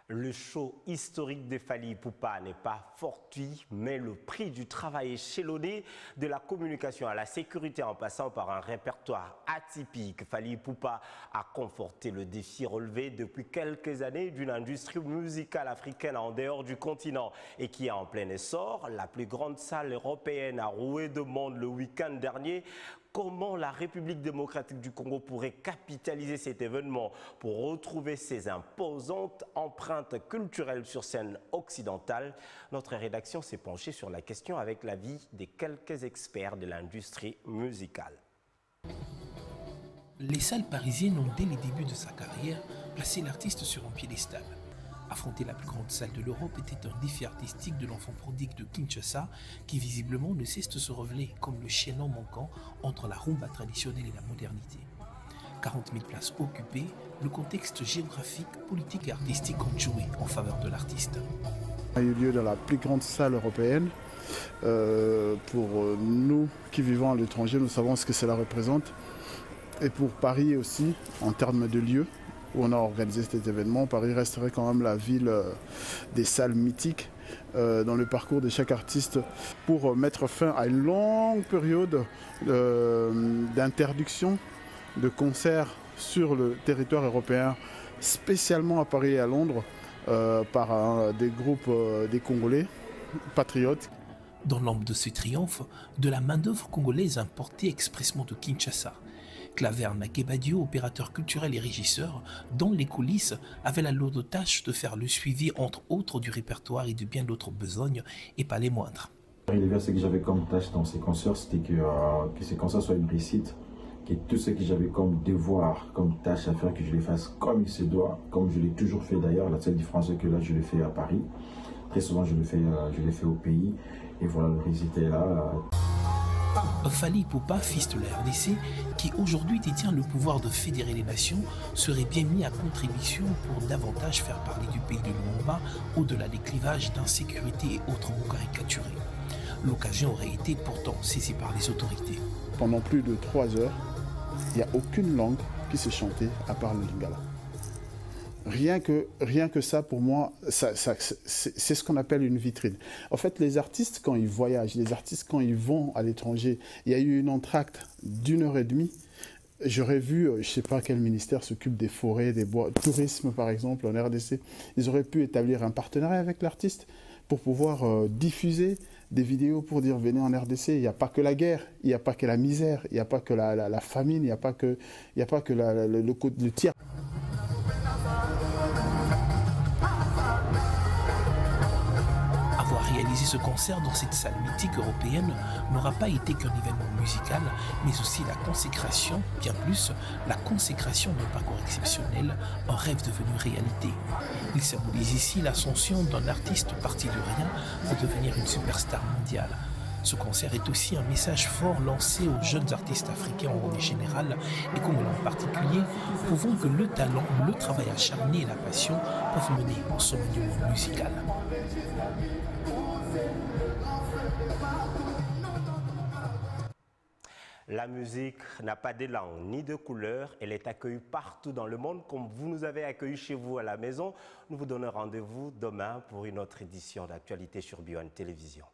Le show historique de Fally Ipupa n'est pas fortuit, mais le prix du travail échelonné, de la communication à la sécurité en passant par un répertoire atypique. Fally Ipupa a conforté le défi relevé depuis quelques années d'une industrie musicale africaine en dehors du continent et qui est en plein essor. La plus grande salle européenne a roué de monde le week-end dernier. Comment la République démocratique du Congo pourrait capitaliser cet événement pour retrouver ses imposantes empreintes culturelles sur scène occidentale? Notre rédaction s'est penchée sur la question avec l'avis des quelques experts de l'industrie musicale. Les salles parisiennes ont, dès les débuts de sa carrière, placé l'artiste sur un piédestal. Affronter la plus grande salle de l'Europe était un défi artistique de l'enfant prodigue de Kinshasa qui visiblement ne cesse de se révéler comme le chaînon manquant entre la rumba traditionnelle et la modernité. 40 000 places occupées, le contexte géographique, politique et artistique ont joué en faveur de l'artiste. A eu lieu dans la plus grande salle européenne. Pour nous qui vivons à l'étranger, nous savons ce que cela représente. Et pour Paris aussi, en termes de lieu où on a organisé cet événement, Paris resterait quand même la ville des salles mythiques dans le parcours de chaque artiste pour mettre fin à une longue période d'interdiction de concerts sur le territoire européen, spécialement à Paris et à Londres, par des groupes des Congolais patriotes. Dans l'ombre de ce triomphe, de la main-d'œuvre congolaise importée expressément de Kinshasa. Claver Nakebadio, opérateur culturel et régisseur, dans les coulisses, avait la lourde tâche de faire le suivi entre autres du répertoire et de bien d'autres besognes, et pas les moindres. Ce que j'avais comme tâche dans ces concerts, c'était que ces concerts soient une réussite, que tout ce que j'avais comme devoir, comme tâche à faire, que je les fasse comme il se doit, comme je l'ai toujours fait d'ailleurs. La seule différence c'est que là je l'ai fait à Paris, très souvent je l'ai fait au pays, et voilà, le résultat est là. Fally Ipupa, fils de la RDC, qui aujourd'hui détient le pouvoir de fédérer les nations, serait bien mis à contribution pour davantage faire parler du pays de Lumumba au-delà des clivages d'insécurité et autres mots caricaturés. L'occasion aurait été pourtant saisie par les autorités. Pendant plus de 3 heures, il n'y a aucune langue qui s'est chantée à part le lingala. Rien que ça, pour moi, c'est ce qu'on appelle une vitrine. En fait, les artistes, quand ils voyagent, les artistes, quand ils vont à l'étranger, il y a eu une entracte d'1h30. J'aurais vu, je ne sais pas quel ministère s'occupe des forêts, des bois, tourisme par exemple, en RDC. Ils auraient pu établir un partenariat avec l'artiste pour pouvoir diffuser des vidéos pour dire venez en RDC, il n'y a pas que la guerre, il n'y a pas que la misère, il n'y a pas que la famine, il n'y a pas que le tiers. Réaliser ce concert dans cette salle mythique européenne n'aura pas été qu'un événement musical, mais aussi la consécration, bien plus, la consécration d'un parcours exceptionnel, un rêve devenu réalité. Il symbolise ici l'ascension d'un artiste parti de rien pour devenir une superstar mondiale. Ce concert est aussi un message fort lancé aux jeunes artistes africains en rôle général et congolais en particulier, prouvant que le talent, le travail acharné et la passion peuvent mener au sommet du monde musical. La musique n'a pas de langue ni de couleur, elle est accueillie partout dans le monde comme vous nous avez accueillis chez vous à la maison. Nous vous donnons rendez-vous demain pour une autre édition d'actualité sur BioOne Télévision.